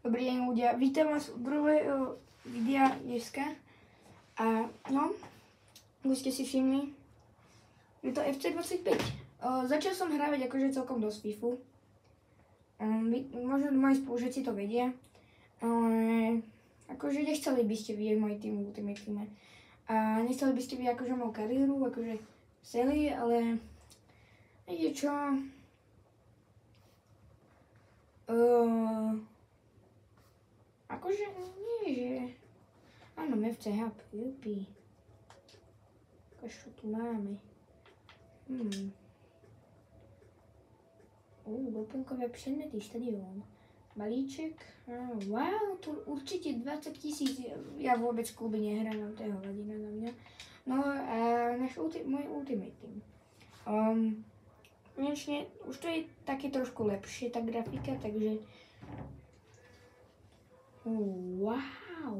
Dobrý deň ľudia, vítam vás u prvého videa dneska. A no, ako ste si všimli, je to FC25. Začal som hrávať akože celkom dosť FIFU. Možno moji spolužiaci to vedia, ale akože nechceli by ste vidieť môj tým v Ultimate Teame. A nechceli by ste vidieť akože moju kariéru, akože celý, ale viete čo? Akože nie, že... Áno, FCH, jupi. Čo tu máme? Doplnkové predmety, štadión. Balíček. Wow, tu určite 20 000. Ja vôbec v kluby nehrám, to je hovadina na mňa. No a môj Ultimate Team. Konečne, už to je také trošku lepšie, tá grafika, takže... Wow!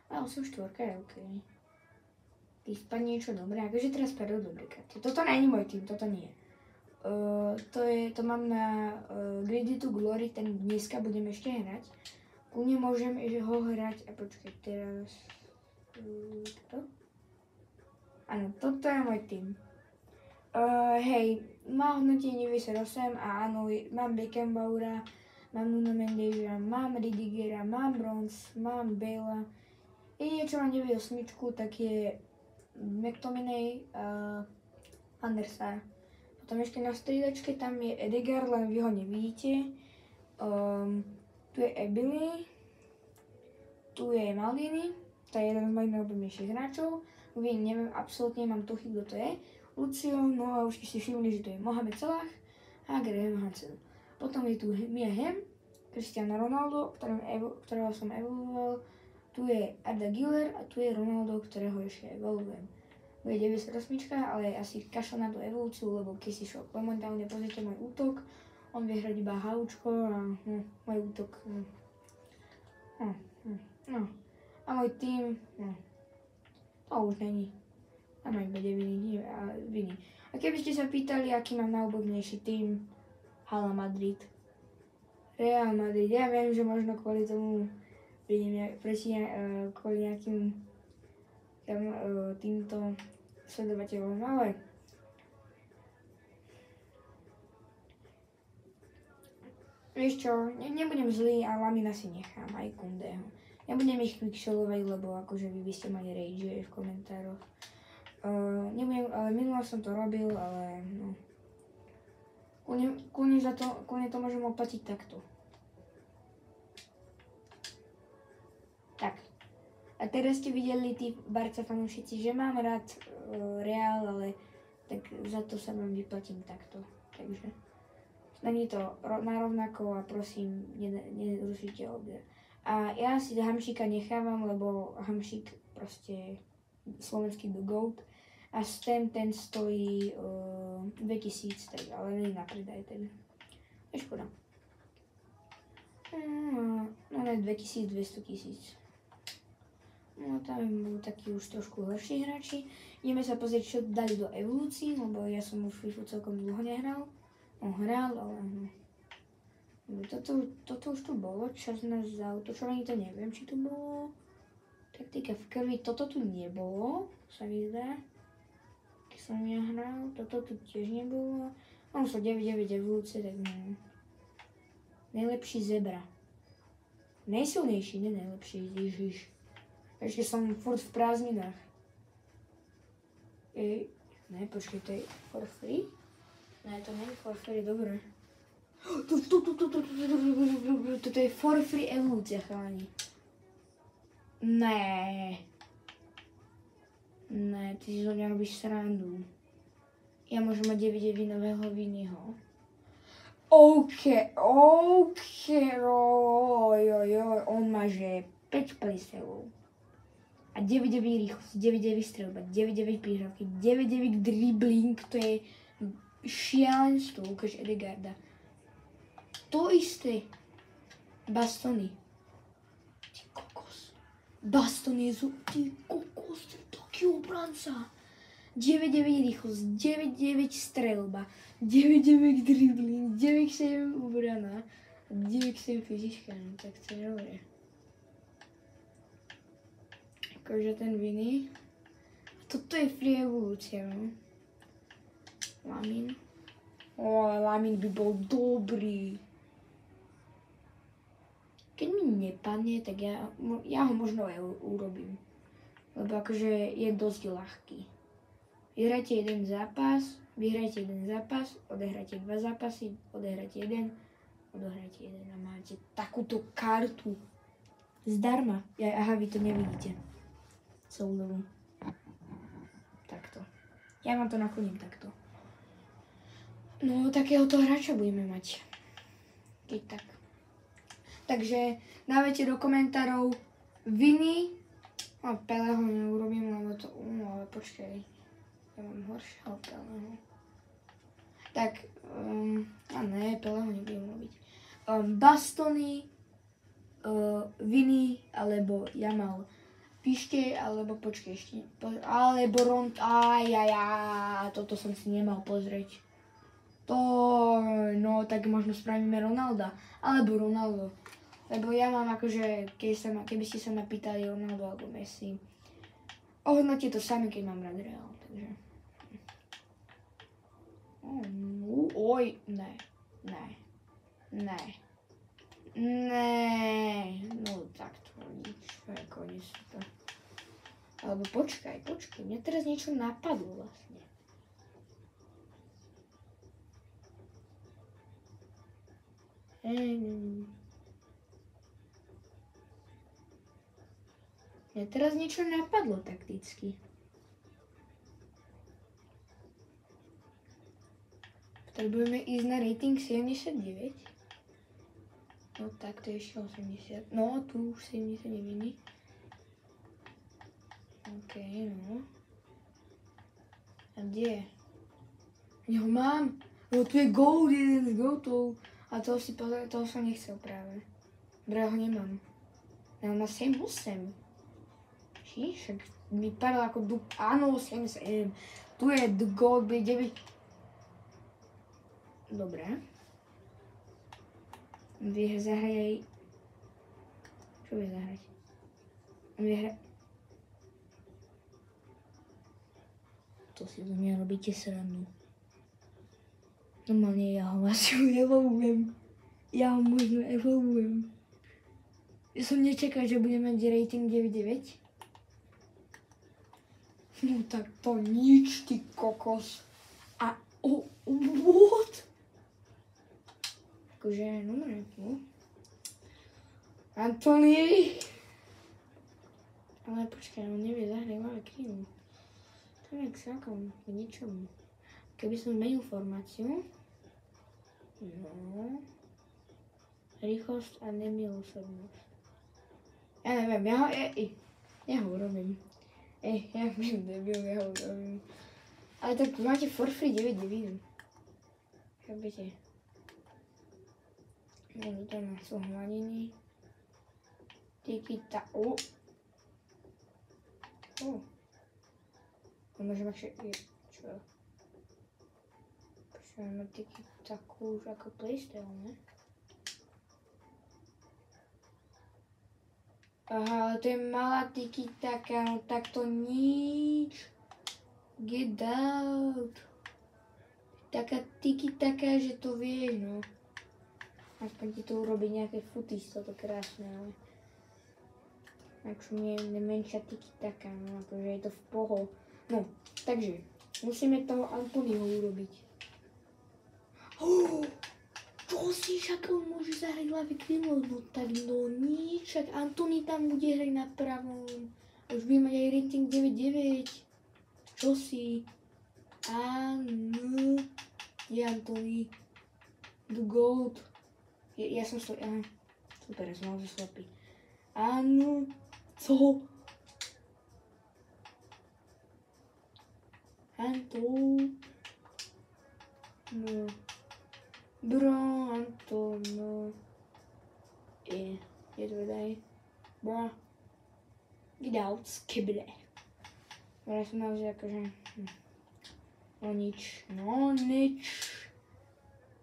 A 8-4 je OK. Ty spadne niečo dobré, akože teraz spadol dobré karty. Toto není môj tým, toto nie. To mám na Greedy to Glory, ten dneska budem ešte hrať. Kľudne môžem ho hrať, a počkaj, teraz... Toto? Áno, toto je môj tým. Hej, má hodnotenie 98 a áno, mám Beckenbauera, mám Nuno Mendesa, mám Rüdigera, mám Bronze, mám Bale'a. Jediné, čo mám 98, tak je McTominay a Andersa. Potom ešte na striedačke tam je Edegard, len vy ho nevidíte. Tu je Ebili, tu je Maldini, to je jeden z mojich najobľúbenejších hráčov. Neviem, absolútne mám tuchy, kto to je. Lucio, no a už ste si všimli, že to je Mohamed Salah a Graham Hansen. Potom je tu Mia Hamm, Cristiano Ronaldo, ktorého som evoluoval. Tu je Arda Güler a tu je Ronaldo, ktorého ešte evoluujem. Bude 98, ale asi kašľa na tú evolúciu, lebo keď si šok momentálne pozrite môj útok, on vie hrať iba haučko a môj útok. A môj tým, to už není. Áno, iba 9 viny. A keby ste sa pýtali, aký mám najobľúbenejší tým, Hala Madrid. Real Madrid. Ja viem, že možno kvôli tomu kvôli nejakým týmto sledovateľom, ale vieš čo, nebudem zlý a Lamina si nechám, aj Kundeho. Nebudem ich quickshellovať, lebo akože vy by ste mali rage v komentároch. Nebudem, ale minule som to robil, ale no. Kľudne to môžem oplatiť takto. Tak. A teraz ste videli tí Barca fanúšici, že mám rád Real, ale tak za to sa vám vyplatím takto. Takže není to narovnako a prosím, nerušite odber. A ja si Hamšíka nechávam, lebo Hamšík proste slovenský The GOAT. A ten stojí 2000, tak, ale nie na predaj ten. Je škoda. No ne 2200 000. No tam budú takí už trošku horší hráči. Ideme sa pozrieť, čo dali do evolúcií, lebo ja som už FIFU celkom dlho nehral. No hral, ale toto už tu bolo, čas na zautočovanie, to neviem, či tu bolo. Taktika v krvi, toto tu nebolo, sa mi zdá. Keď som ja hral, toto tu tiež nebolo. Mám sa 9-9 evolúcie, tak neviem. Najlepší zebra. Najsilnejší, nie najlepší, ježiš. Ešte som furt v prázdninách. Ne, počkej, to je for free? Ne, to nie je for free, dobre. Toto je for free evolúcia, chalani. Ne, ty si zo mňa robíš srandu. Ja môžem mať 9 nového Viniho. OK, on má že 5 preselov. A 9-9 rýchlosť, 9-9 strelba, 9-9 prihrávky, 9-9 dribbling, to je šialenstvo, ukáž Edegarda. To isté. Bastony. Ty kokos. Bastony sú, ty kokos, taký obranca. 9-9 rýchlosť, 9-9 strelba, 9-9 dribbling, 9-7 obrana. Divik si fyzička, no tak to je dobré. Akože ten Vinny. Toto je free evolúcia, no. Lamin. Lamin by bol dobrý. Keď mi nepadne, tak ja ho možno aj urobím. Lebo akože je dosť ľahký. Vyhrajte jeden zápas, odehrajte 2 zápasy, odehrajte jeden, odohrajte jeden a máte takúto kartu. Zdarma. Aha, vy to nevidíte. Celú dobu. Takto. Ja vám to nakloním takto. No, takéhoto hráča budeme mať. Keď tak. Takže dávajte do komentárov Vinny. No, Peleho neurobím, lebo to... No, ale počkaj. Ja mám horšieho Peleho. Tak, a ne, Peleho nebudem robiť. Bastony, Vinny, alebo Jamal. Píšte, alebo počkej ešte. Alebo Rond... toto som si nemal pozrieť. No, tak možno spravíme Ronalda. Alebo Ronaldo. Lebo ja mám akože, keby ste sa ma pýtali Ronaldo alebo Messi, ohodnote to sami, keď mám rád Real, takže... No tak to nič, koniec to. Alebo počkaj, mne teraz niečo napadlo vlastne. Mne teraz niečo napadlo takticky. Potrebujeme ísť na rating 79. No tak, to je ešte 80. No, tu už 79. OK, no. A kde je? Ja ho mám. No tu je gold, jeden z goldov. A toho som nechcel práve. Ja ho nemám. Ja mám 7-8. Však mi padal ako áno, 7-7. Tu je the gold, 9. Dobre. Zahraj aj... Čo bude zahrať? To si do mňa robíte srandu. Normálne ja ho asi evolujem. Ja ho možno evolujem. Ja som nečakal, že budeme mať rating 9.9. No tak to nič, ty kokos. A what? Akože, no. Antony. Ale počkaj, on nevie zahrať ľavé krídlo. To je celkom k ničomu. Keby som zmenil formáciu. No. Rýchlosť a nemilosrdnosť. Ja neviem, ja ho urobím. Ja viem, debil, ja ho urobím. Ale tak máte for free 9.9. Chápete? No, to sú hladiny. Tikita. Môžem ešte... Čo? Počujeme takú už ako playstyle, ne? Aha, to je malá tiki-taka, no tak to nič. Get out. Taká tiki-taka, že to vieš, no. Aspoň ti to urobí nejaké footies, toto krásne, ale... Akože mne je menšia tiki-taka, no akože je to v poho. No, takže, musíme toho Antonyho urobiť. Čo si, však on môže zahrať ľavé krídlo, no tak no nič, však Antony tam bude hrať na pravom. A už bude mať aj rating 9.9. Čo si? Áno. Je Antony. The GOAT. Ja som slepý, aha. Super, ja som naozaj slepý. Áno. Co? Antony. No. Bro, Antono. Je to vedaj. Bro. Get out, skibbide. Ja som naozaj akože... No nič.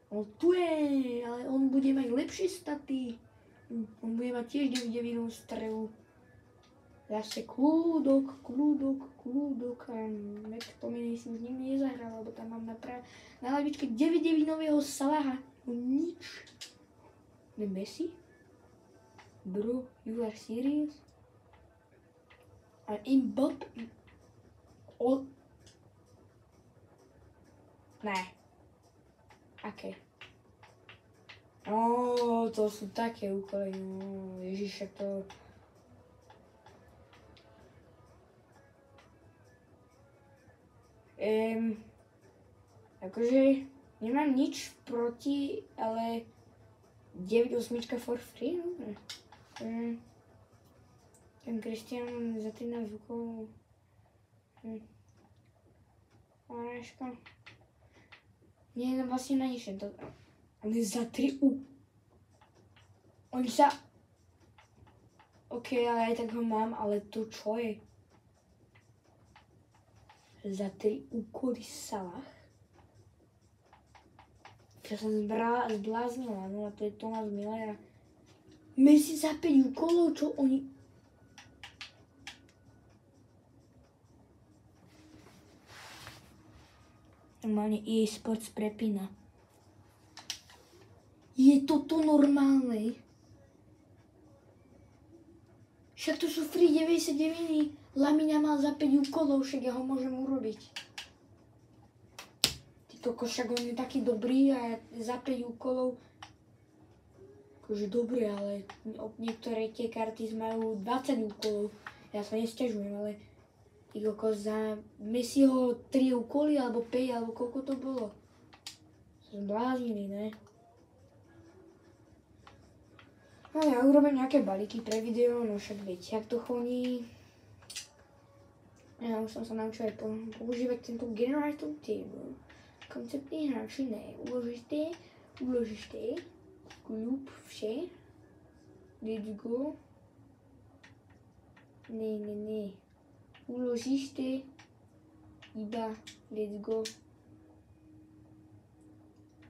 On tu je, ale on bude mať lepšie staty. On bude mať tiež 9-9 strelu. Zase kľúdok. A McTominay si už nikdy nezahral, lebo tam mám na lavičke 9-9 nového Salaha. No nič. The Messi? Bro, you are serious? A Mbappé? Ne. Aké? To sú také úkoly, no, ježiše, to... Akože nemám nič proti, ale 9-8 for free, no. Ten Cristiano za 13 úkolov. Oráška. Nie je vlastne na nič, on je za 3 On sa... OK, ale aj tak ho mám, ale to čo je? Za 3 úkoly Salah? Ja som zbláznila, no a to je Thomas Müller. Messi za 5 úkolov, čo oni... Normálne EA Sports prepína. Je toto normálne? Však to sú free 99. Lamina mal za 5 úkolov, však ja ho môžem urobiť. Tyto košak, on je taký dobrý a za 5 úkolov... Akože dobré, ale niektoré tie karty majú 20 úkolov. Ja sa nesťažujem, ale... Ty kokos za Messiho 3 úkoly, alebo 5, alebo koľko to bolo. Som zbláznili, ne? No ja urobím nejaké balíky pre video, no však viete, jak to chodí. Ja už som sa naučil aj používať tento generator table. Konceptní hráči ne, uložíte, klub, vše. Let's go. Ne. Uložíte iba let's go.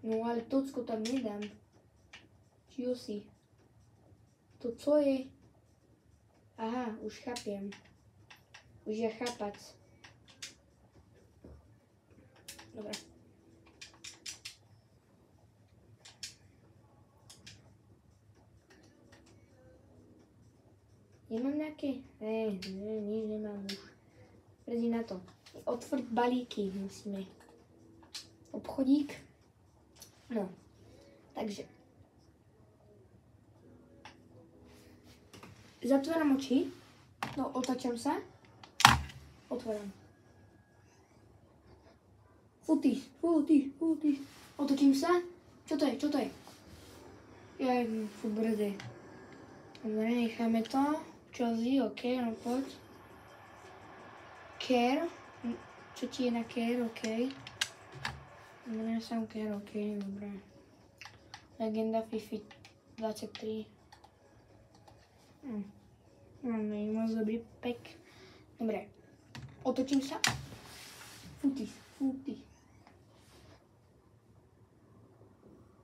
No ale tocko tam nedám. Čo si? To co je? Aha, už chápiem. Už je chápac. Dobre. Nemám nejaké? Nič nemám už. Predi na to. Otvoriť balíky musíme. Obchodík. No. Takže. Zatváram oči. No, otačam sa. Otváram. Futíš. Otočím sa. Čo to je? Ja furt brzdé. Dobre, necháme to. Chelsea, OK, no poď. Care. Čo ti je na Care, OK. Dobre, som Care, OK, dobre. Legenda FIFA 23. Máme moc dobrý pek. Dobre. Otočím sa. Futíš.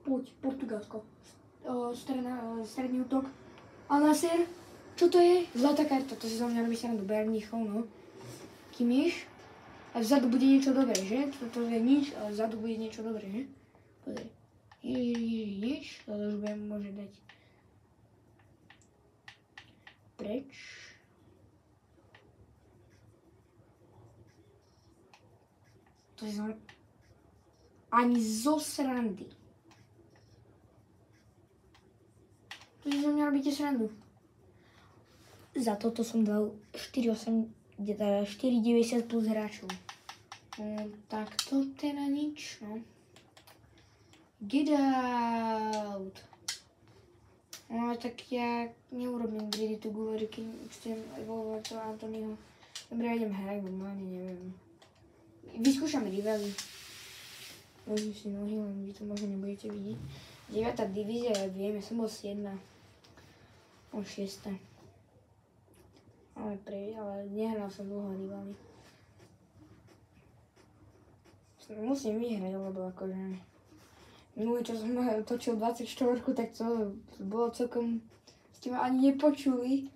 Poď, Portugalsko. Stredný útok. Al-Nassr. Čo to je? Zlatá karta, to si zo mňa robí sa na Bernichov, no. Kimiš. A vzadu bude niečo dobré, že? Toto je nič, ale vzadu bude niečo dobré, že? Pozri. Ježiš, to už budem môže dať. Preč. To je znamená... Ani zo srandy. To je zo mňa robíte srandu. Za toto som dal 4,90 plus hráčov. Tak to teda nič, no. Get out. No tak ja neurobím greedy to govery, keď chcem evolovať toho Antonyho. Dobre, ja idem hrať, normálne neviem. Vyskúšam rivaly. Môžem si nohy, len vy to možno nebudete vidieť. 9. divízia, ja viem, ja som bol 7. O 6. Ale nehral som dlho rivaly. Musím vyhrať, lebo akože... Minulý, čo som točil 24, tak to bolo celkom... Ste ma ani nepočuli.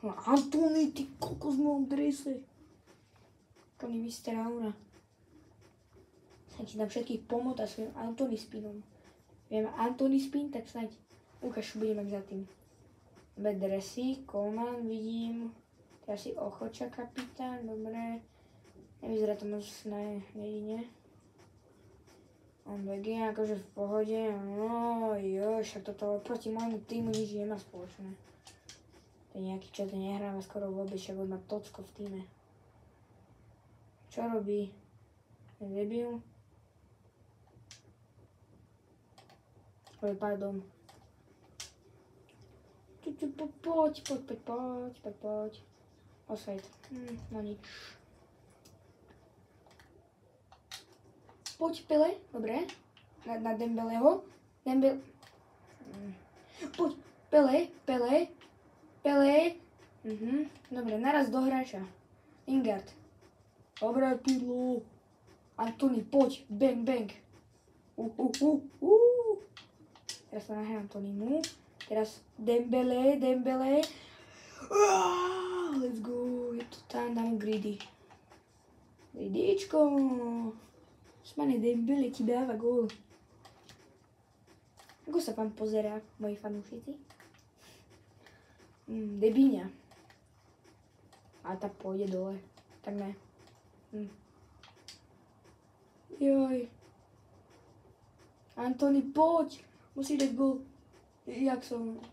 No, Antony, ty kokos v mojom drese. Kony Misterauna. Snaď si tam všetkých pomotať svojim Antony spinom. Viem Antony spin, tak snaď ukáž, čo budem mať za tým. Dresy, Coleman, vidím. Teraz si Ochoča kapitán, dobre. Nevyzerá to moc na jedine. On je akože v pohode, no jo, však toto proti môjmu týmu nič nemá spoločné. To je nejaký, čo to nehráva skoro vôbec, však on má Tocko v týme. Čo robí? Je debil? Pardon. Poď. Offside. No nič. Poď Pele, dobre. Na Dembeleho. Poď, Pele. Dobre, naraz do hráča. Lingard. Dobre, Pirlo. Antony, poď. Bang. Teraz sa nahrám Antonymu. Teraz Dembele. Let's go. Je to tam, dám greedy. Greedyčko. Smane Dembele ti dáva gól. Ako sa vám pozerá, moji fanúšici? Debíňa. A tak pôjde dole. Tak ne. Joj. Antony, poď. Musíš dať gól. Jak som?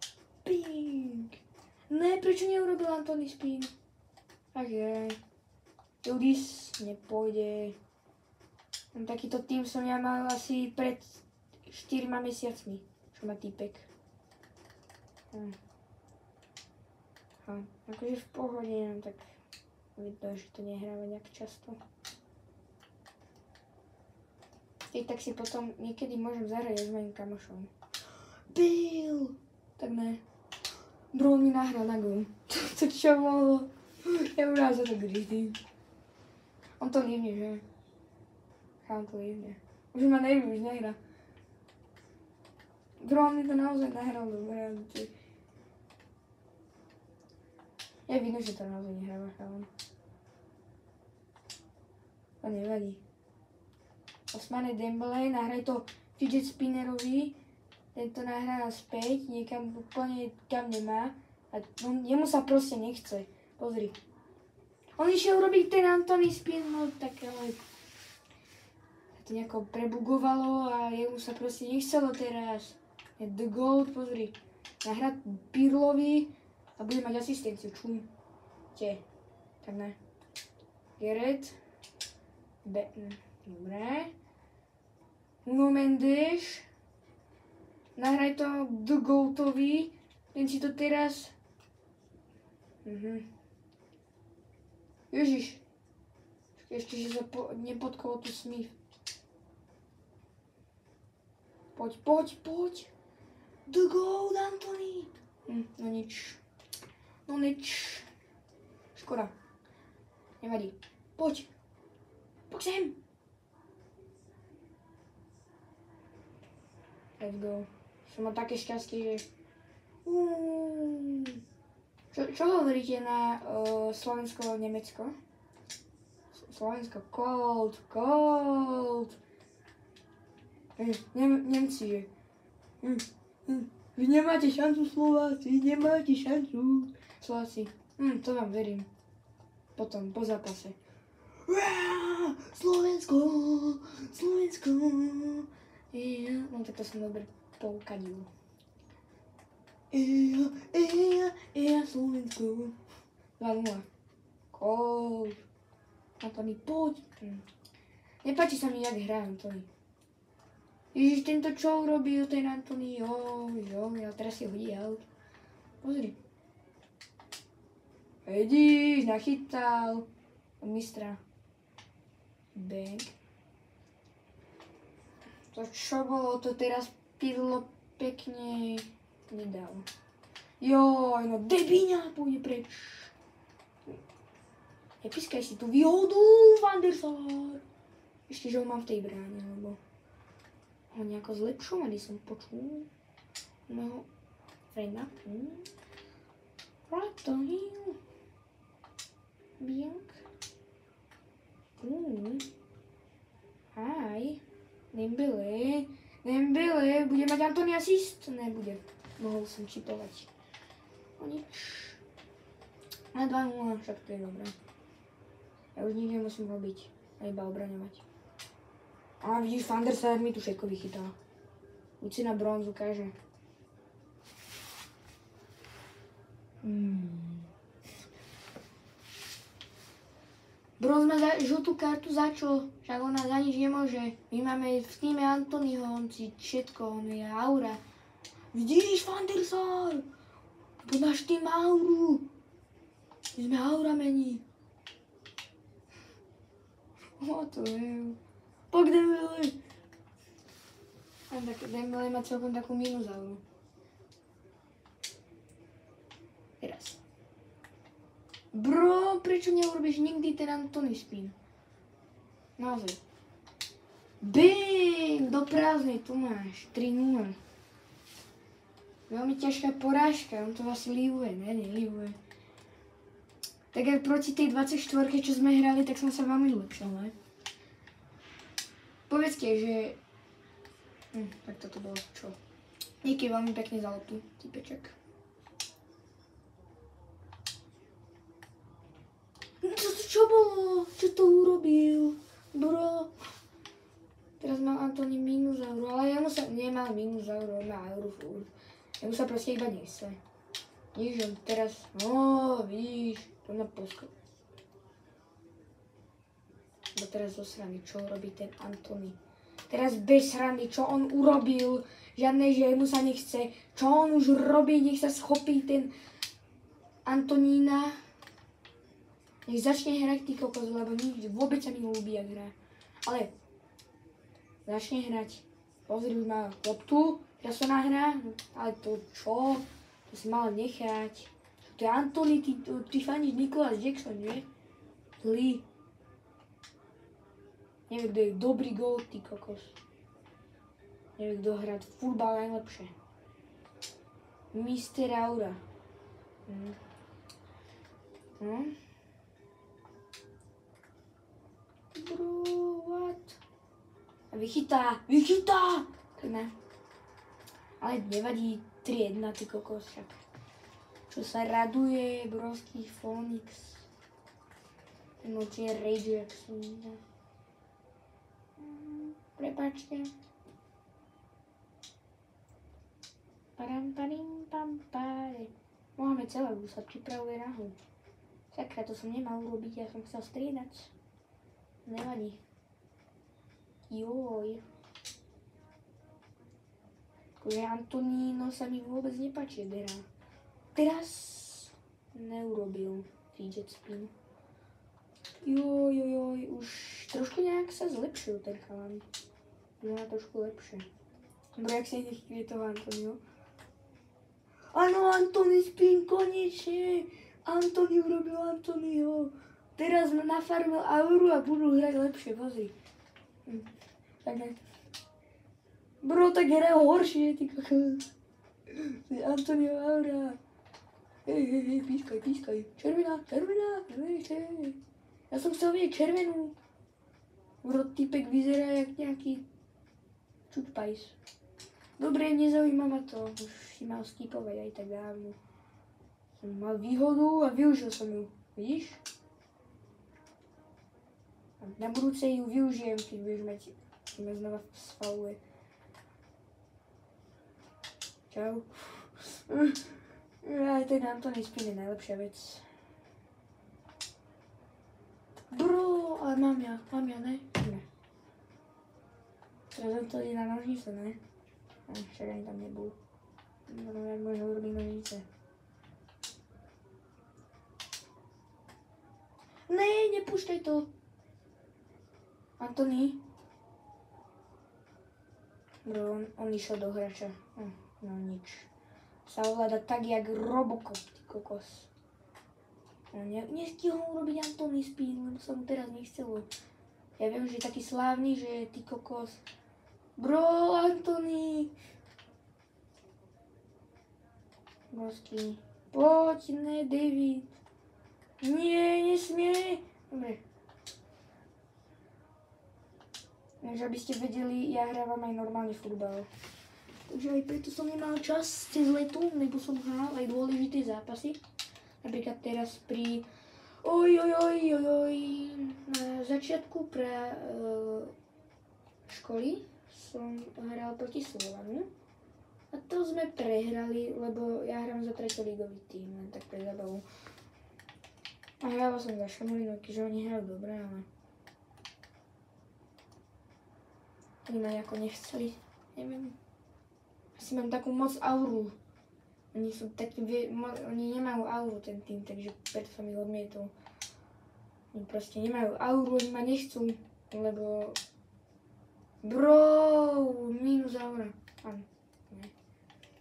Pink. Ne, prečo neurobil Antony spin? Ach jej. Judis nepôjde. Takýto tým som ja mal asi pred 4 mesiacmi, čo má týpek. Akože v pohode, no tak vidno, že to nehráva nejak často. Tak si potom niekedy môžem zahrať s mojim kamošom. Bill! Tak ne. Bro, on mi nahral na gól. To čo bolo? Ja urázal to greedy. On to líbne, že? On to líbne. Už ma nevím, už nehrá. Bro, on mi to naozaj nahral dobre. Ja vidím, že to naozaj nehráva chalan. To nevadí. Osmane Dembele, nahraj to fidget spinnerovi. Tento nahrá späť, niekam úplne kam nemá. A jemu sa proste nechce. Pozri. On išiel robiť ten Antony spin, no tak ale... to nejako prebugovalo a jemu sa proste nechcelo teraz. Je the gold, pozri. Nahrať Pirlovi a bude mať asistenciu. Čum. Tak ne. Gerrit. Dobre. Nuno Mendes. Nahraj to the goldovi. Ten si to teraz... Ježiš. Ešte, že sa nepodkolo tu Smith. Poď. The gold, Antony. No nič. Škoda. Nevadí. Poď sem. Let's go. Som mal také šťastie, že... Čo hovoríte na Slovensko-Nemecko? Slovensko, cold. Nemci je. Vy nemáte šancu, Slováci, Slováci, to vám verím. Potom, po zápase. Slovensko. No tak to som dobre poukadil. Slovensko. 2-0. Cold. Antony, poď. Nepáči sa mi, jak hrá Antony. Ježiš, tento čo urobil ten Antony, jo, ja teraz si hodí out. Pozri. Vidíš, nachytal. Od mistra. Bang. To čo bolo, to teraz Pirlo pekne nedal. Joj, no Debíňa pôjde preč. Nepískaj si tú výhodu, Van der Sar. Ešte, že ho mám v tej bráne, lebo... ho nejako zlepšovali, som počul. Môjho frenda. Right to him. Biank. Aj. Dembele, bude mať Antony asist? Nebude. Mohol som čipovať. No nič. Na 2-0, však to je dobré. Ja už nič nemusím robiť. A iba obraňovať. A vidíš, Van der Sar mi tu všetko vychytá. Buď si na bronzu, kaže. Bronz má žltú kartu za čo? Však ona za nič nemôže. My máme v týme Antonyho, on si všetko, on je aura. Vidíš, Van der Sar? Náš tým auru. My sme aura mení. What the hell? Pok Dembele. Dembele má celkom takú minus auru. Teraz. Bro, prečo neurobíš nikdy ten Antony spin? Naozaj. Bing! Do prázdnej, tu máš. 3-0. Veľmi ťažká porážka, on to asi líbuje, ne? Nelíbuje. Tak aj proti tej 24, čo sme hrali, tak som sa veľmi zlepšil, ne? Povedzte, že... tak toto bolo čo? Díky veľmi pekne za loptu, typeček. Čo bolo? Čo to urobil? Bro. Teraz mal Antony minus euro, ale jemu sa nemal minus euro, on má euro furt. Jemu sa proste iba nechce. Vidíš, on teraz, vidíš, to na poskok. Bo teraz zo srany, čo robí ten Antony? Teraz bez srany, čo on urobil? Žiadne, že jemu sa nechce. Čo on už robí, nech sa schopí ten Antonína. Nech začne hrať ty kokos, lebo vôbec sa mi ľúbi, jak hrá. Ale začne hrať. Pozri, už má loptu, teraz sa nahrá, ale to čo? To si mal nechať. To je Antony, ty fandíš Nicholas Jackson, že? Zlý. Neviem, kto je dobrý gól, ty kokos. Neviem, kto hrá futbal najlepšie. Mr. Aura. Bro, what? A vychytá! Ne. Ale nevadí 3-1, ty kokos, však. Čo sa raduje, brovský Phoenix. Ten určite Rage, jak som videl. Prepáčte. Mohamed Salah sa pripravuje na hru. Sakra, to som nemal urobiť, ja som chcel striedať. Nevadí. Joj. Akože Antonino sa mi vôbec nepáči, berá. Teraz neurobil fidget spin. Joj, už trošku nejak sa zlepšil ten chalan. Už má trošku lepšie. Dobre, jak si nechýli toho Antonio. Áno, Antony spin, konečne. Antony urobil Antonio. Teraz nafarmil auru a budú hrať lepšie, pozri. Tak ne. Bro, tak hrajú horšie, ty kokos. Antonio aura. Hej, pískaj. Červená, hej. Ja som chcel vidieť červenú. Bro, typek vyzerá jak nejaký čudpajs. Dobre, nezaujíma ma to. Už si mal skipovať aj tak dávno. Som mal výhodu a využil som ju. Vidíš? Na budúce ju využijem, keď budeš mať, keď ma znova sfaluje. Čau. Aj ten Antony spin je najlepšia vec. Bro, ale mám ja, ne? Ne. Teraz Antony na nožnice, ne? Však ani tam nebol. No, jak možno urobiť nožnice. Ne, nepúšťaj to. Antony? Bro, on išiel do hrača. No nič. Sa ovláda tak, jak Robocop, ty kokos. On nestihol urobiť Antony spin, lebo sa mu teraz nechcelo. Ja viem, že je taký slávny, že ty kokos Bro, Antony. Bosky. Poď, ne, David. Nie, nesmie. Dobre. Takže aby ste vedeli, ja hrávam aj normálne futbal. Takže aj preto som nemal čas cez leto, lebo som hral aj dôležité zápasy. Napríklad teraz pri na začiatku školy som hral proti Slovanu. A to sme prehrali, lebo ja hrám za treťolígový tým, len tak pre zábavu. A hral som za Šamorinu, keďže oni hrajú dobre, ale oni ma nejako nechceli, neviem. Asi mám takú moc auru. Oni sú takí, oni nemajú auru ten tým, takže preto som ich odmietol. Oni proste nemajú auru, oni ma nechcú, lebo bro, minus aura. Áno, ne.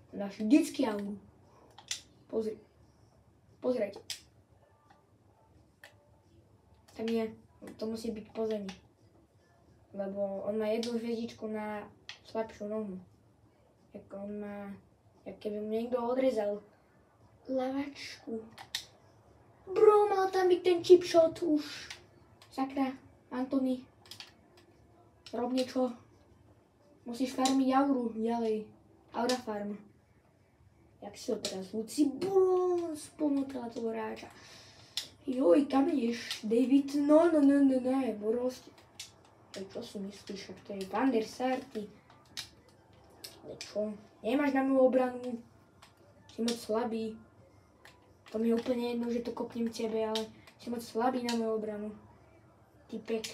Dáš vždycky auru. Pozrite. Tak nie, to musí byť po zemi. Lebo on má jednu hviezdičku na slabšiu nohu. Jak keby mu niekto odrezal lavačku. Bro, mal tam byť ten chip shot už. Sakra, Antony. Rob niečo. Musíš farmiť auru ďalej. Aura farm. Jak si ho teraz Luci Bros pomotala toho hráča. Joj, kam ideš, David? No, Boros. Čo si myslíš, že to je Van der Sarti? Ale čo? Nemáš na moju obranu. Si moc slabý. To mi je úplne jedno, že to kopnem tebe, ale si moc slabý na moju obranu. Typek.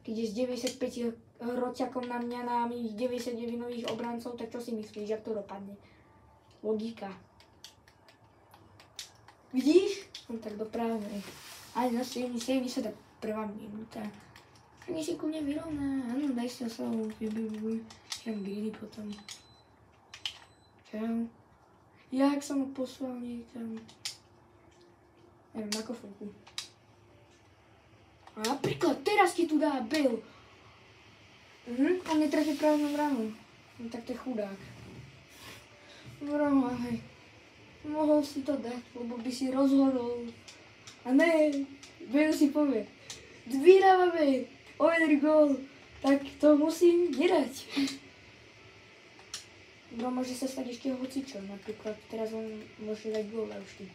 Ty ideš s 95 hroťakom na mňa, na mých 99 nových obrancov, tak čo si myslíš, jak to dopadne? Logika. Vidíš? No tak dopravne. Ale na 70 sa prvá minúta. Ani si ku mne vyrovná. Áno, daj si oslavu. Ja greedy potom. Čau. Jak som ho poslal niekam. Neviem, na kofovku. A napríklad teraz ti tu dá Bale. On netrafí právnu branu. No tak to je chudák. Bro, ale mohol si to dať, lebo by si rozhodol. A ne, Bale si povie. Vyhrávame o jeden gól, tak to musím nedať. Bro, môže sa stať ešte hocičo, napríklad teraz on môže dať gól a už.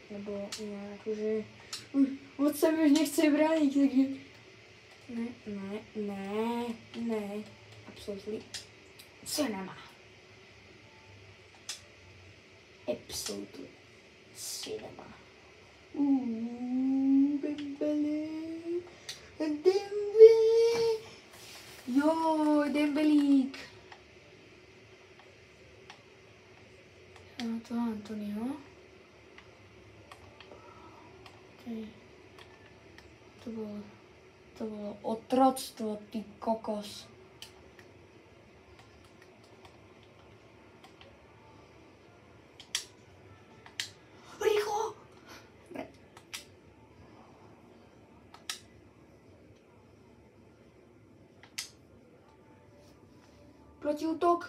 Lebo akože moc sa mi už nechce brániť, takže ne, absolutely. Cinema. Absolutely. Cinema. Dembele. Jo, Dembelík. A to Antonio. Okay. To bolo otroctvo, ty kokos. Rýchlo! Protiútok!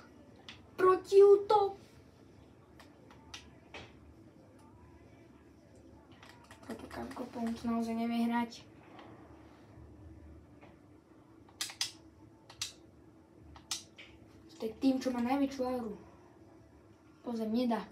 Toto Kankopom naozaj nevie hrať. To je tým, čo má najväčšiu auru. Pozor, nedá.